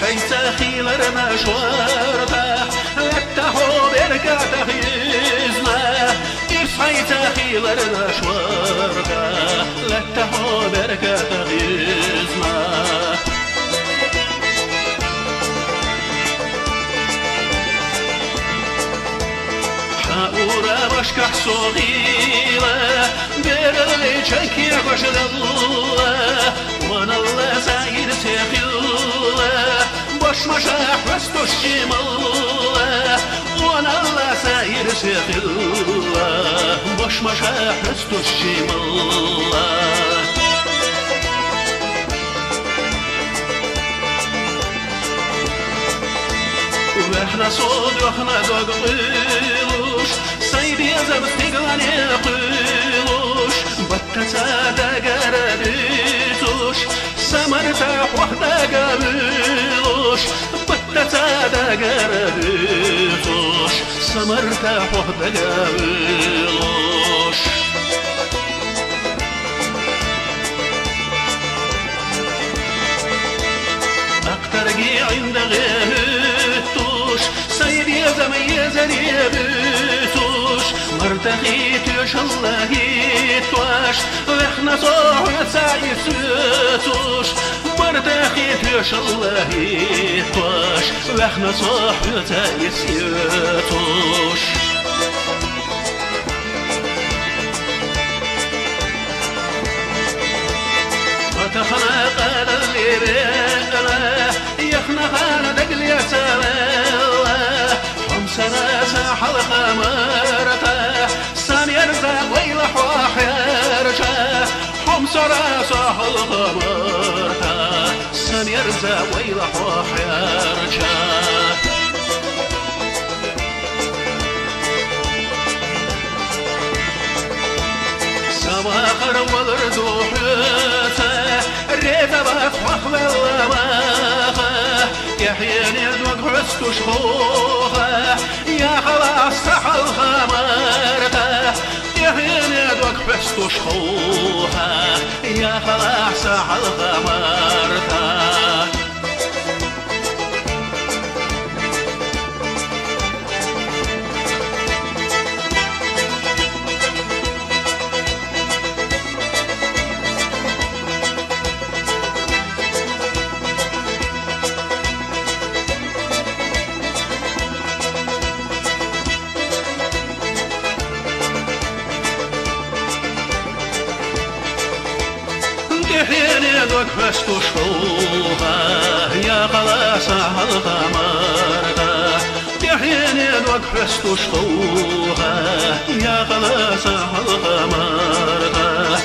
حيث خيلر مشوارته لتهو بركاته يزنا حيث خيلر مشوارته لتهو بركاته يزنا حاورا بشكح صغيرة برلي شكي قشدالله وانا الله زاير تخيله باش مشاح وستوش جمالله وانا الله زاير تخيله باش مشاح وستوش جمالله واحنا صود واحنا دقيلوش سايبي زبط تقلان يقيلوش بطتا دقرديتوش سمرتاح وحدا قابلوش بطتا دقرديتوش سمرتاح وحدا قابلوش أقترقي عند غيرتوش سيدي زميزة يبتوش مرتخيت يش الله يتواش وإحنا صوح يتسايسوش مرتخيت يش الله يتواش وإحنا صوح يتسايسوش فتخنا قال اللي بينا يخنا خانا دقل يساوي حمسنا ساح الخمرته سام يرزا ويلح وحيرجا حمسنا ساح الخمرته سام يرزا ويلح وحيرجا سواخر والردوحته الريت بطفخ باللماخه يحييني دوق حسكو شخوخه يا خلاص سحل خمرته يحييني دوق حسكو شخوخه يا خلاص سحل خمرته يحييني دوق فستو شخوخه يا خلاص هالغمرته يحييني دوق فستو شخوخه يا خلاص هالغمرته